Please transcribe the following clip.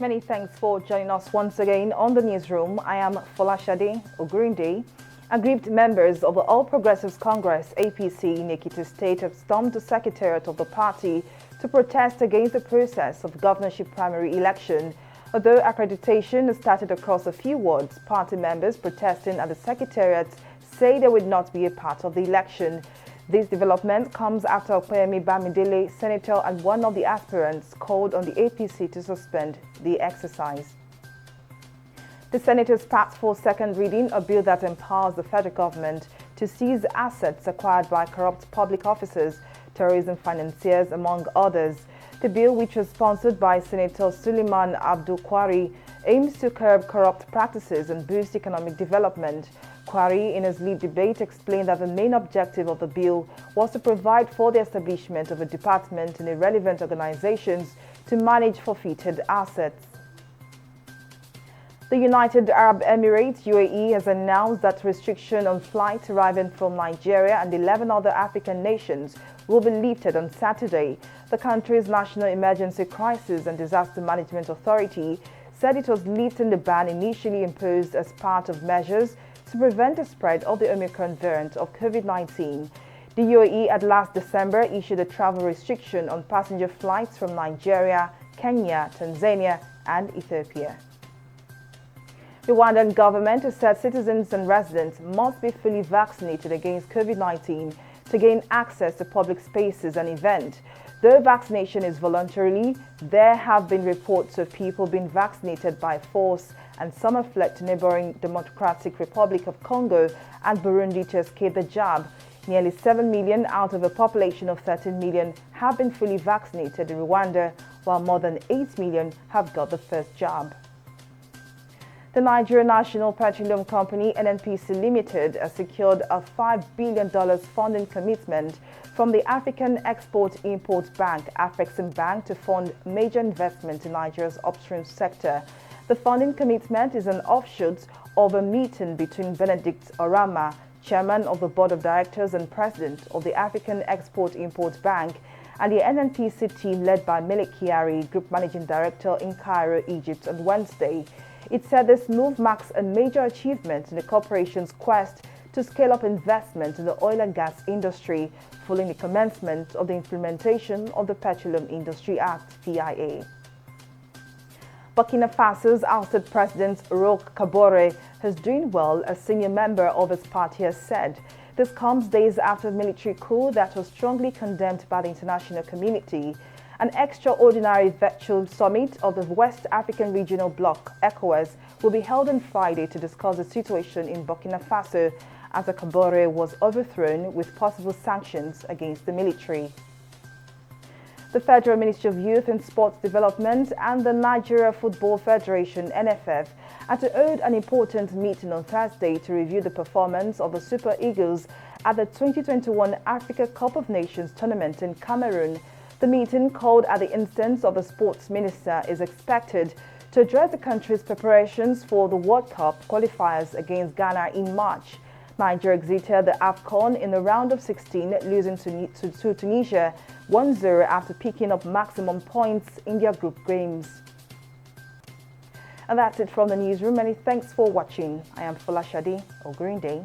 Many thanks for joining us once again on the newsroom. I am Folashade Ogurinde. Aggrieved members of the All Progressives Congress (APC) in Ekiti State have stormed the secretariat of the party to protest against the process of governorship primary election. Although accreditation has started across a few wards, party members protesting at the secretariat say they would not be a part of the election. This development comes after Opeyemi Bamidele, senator and one of the aspirants, called on the APC to suspend the exercise. The senators passed for second reading a bill that empowers the federal government to seize assets acquired by corrupt public officers, terrorism financiers, among others. The bill, which was sponsored by Senator Suleiman Abdul Kwari, aims to curb corrupt practices and boost economic development. Kwari, in his lead debate, explained that the main objective of the bill was to provide for the establishment of a department in irrelevant organizations to manage forfeited assets. The United Arab Emirates (UAE) has announced that restriction on flights arriving from Nigeria and 11 other African nations will be lifted on Saturday. The country's National Emergency Crisis and Disaster Management Authority said it was lifting the ban initially imposed as part of measures to prevent the spread of the Omicron variant of COVID-19. The UAE at last December issued a travel restriction on passenger flights from Nigeria, Kenya, Tanzania, and Ethiopia. The Rwandan government has said citizens and residents must be fully vaccinated against COVID-19 to gain access to public spaces and events. Though vaccination is voluntary, there have been reports of people being vaccinated by force, and some have fled to neighboring Democratic Republic of Congo and Burundi to escape the jab. Nearly 7 million out of a population of 13 million have been fully vaccinated in Rwanda, while more than 8 million have got the first jab. The Nigeria National Petroleum Company (NNPC) Limited has secured a $5 billion funding commitment from the African Export-Import Bank (Afreximbank) to fund major investment in Nigeria's upstream sector. The funding commitment is an offshoot of a meeting between Benedict Orama, chairman of the board of directors and president of the African Export-Import Bank, and the NNPC team led by Mele Kyari, group managing director, in Cairo, Egypt, on Wednesday. It said this move marks a major achievement in the corporation's quest to scale up investment in the oil and gas industry following the commencement of the implementation of the Petroleum Industry Act (PIA). Burkina Faso's ousted president Roch Kabore is doing well, a senior member of his party has said. This comes days after a military coup that was strongly condemned by the international community. An extraordinary virtual summit of the West African Regional Bloc, ECOWAS, will be held on Friday to discuss the situation in Burkina Faso after Kabore was overthrown, with possible sanctions against the military. The Federal Ministry of Youth and Sports Development and the Nigeria Football Federation (NFF) are to hold an important meeting on Thursday to review the performance of the Super Eagles at the 2021 Africa Cup of Nations tournament in Cameroon. The meeting, called at the instance of the sports minister, is expected to address the country's preparations for the World Cup qualifiers against Ghana in March. Nigeria exited the AFCON in the round of 16, losing to Tunisia 1-0 after picking up maximum points in their group games. And that's it from the newsroom. Many thanks for watching. I am Folashade Ogurinde.